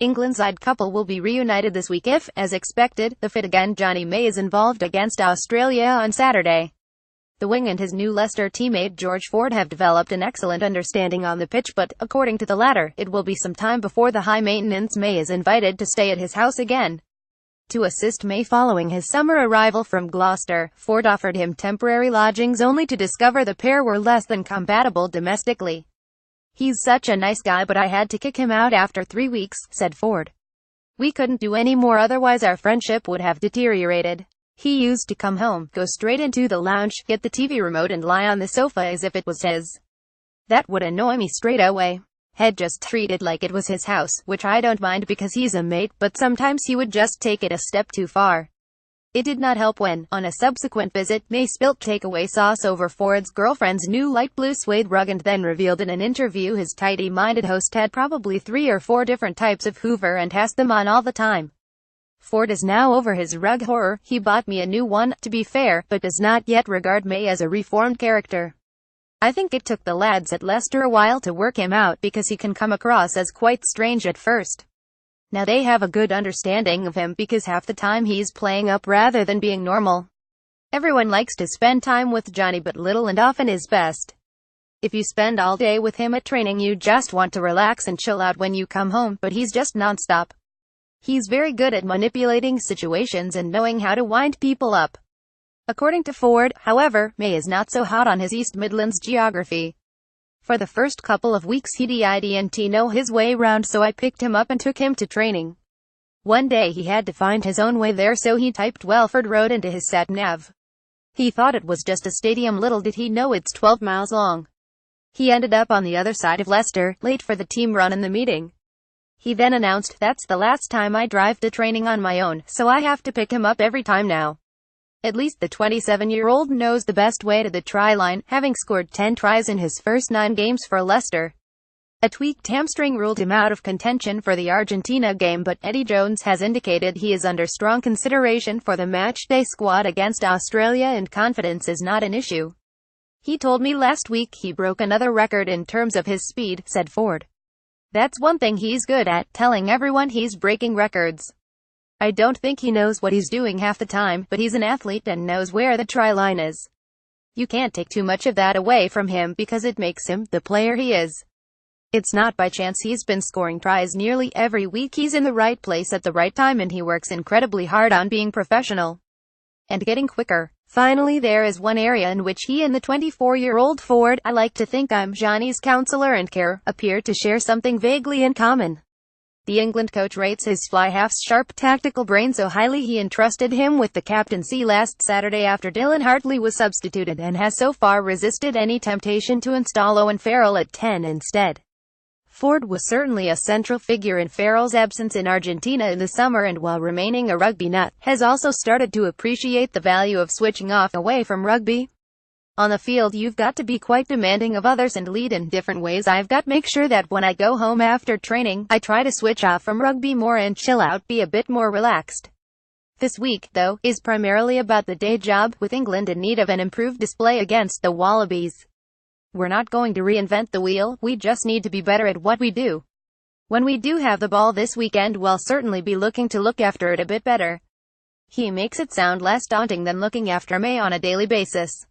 England's side couple will be reunited this week if, as expected, the fit again Jonny May is involved against Australia on Saturday. The wing and his new Leicester teammate George Ford have developed an excellent understanding on the pitch, but, according to the latter, it will be some time before the high-maintenance May is invited to stay at his house again. To assist May following his summer arrival from Gloucester, Ford offered him temporary lodgings only to discover the pair were less than compatible domestically. "He's such a nice guy, but I had to kick him out after 3 weeks," said Ford. "We couldn't do any more, otherwise our friendship would have deteriorated. He used to come home, go straight into the lounge, get the TV remote and lie on the sofa as if it was his. That would annoy me straight away. He'd just treat it like it was his house, which I don't mind because he's a mate, but sometimes he would just take it a step too far." It did not help when, on a subsequent visit, May spilt takeaway sauce over Ford's girlfriend's new light blue suede rug and then revealed in an interview his tidy-minded host had probably 3 or 4 different types of Hoover and has them on all the time. Ford is now over his rug horror. "He bought me a new one, to be fair, but does not yet regard May as a reformed character. I think it took the lads at Leicester a while to work him out because he can come across as quite strange at first. Now they have a good understanding of him because half the time he's playing up rather than being normal. Everyone likes to spend time with Jonny, but little and often is best. If you spend all day with him at training, you just want to relax and chill out when you come home, but he's just non-stop. He's very good at manipulating situations and knowing how to wind people up." According to Ford, however, May is not so hot on his East Midlands geography. "For the first couple of weeks he didn't know his way round, so I picked him up and took him to training. One day he had to find his own way there, so he typed Welford Road into his sat-nav. He thought it was just a stadium, little did he know it's 12 miles long. He ended up on the other side of Leicester, late for the team run and the meeting. He then announced, 'That's the last time I drive to training on my own, so I have to pick him up every time now.' At least the 27-year-old knows the best way to the try line, having scored 10 tries in his first 9 games for Leicester. A tweaked hamstring ruled him out of contention for the Argentina game, but Eddie Jones has indicated he is under strong consideration for the matchday squad against Australia and confidence is not an issue. He told me last week he broke another record in terms of his speed," said Ford. "That's one thing he's good at, telling everyone he's breaking records. I don't think he knows what he's doing half the time, but he's an athlete and knows where the try line is. You can't take too much of that away from him because it makes him the player he is. It's not by chance he's been scoring tries nearly every week. He's in the right place at the right time and he works incredibly hard on being professional and getting quicker." Finally, there is one area in which he and the 24-year-old Ford, "I like to think I'm Jonny's counselor and care," appear to share something vaguely in common. The England coach rates his fly-half's sharp tactical brain so highly he entrusted him with the captaincy last Saturday after Dylan Hartley was substituted, and has so far resisted any temptation to install Owen Farrell at 10 instead. Ford was certainly a central figure in Farrell's absence in Argentina in the summer, and while remaining a rugby nut, has also started to appreciate the value of switching off away from rugby. "On the field you've got to be quite demanding of others and lead in different ways. I've got to make sure that when I go home after training, I try to switch off from rugby more and chill out, be a bit more relaxed. This week, though, is primarily about the day job, with England in need of an improved display against the Wallabies. We're not going to reinvent the wheel, we just need to be better at what we do. When we do have the ball this weekend, we'll certainly be looking to look after it a bit better." He makes it sound less daunting than looking after May on a daily basis.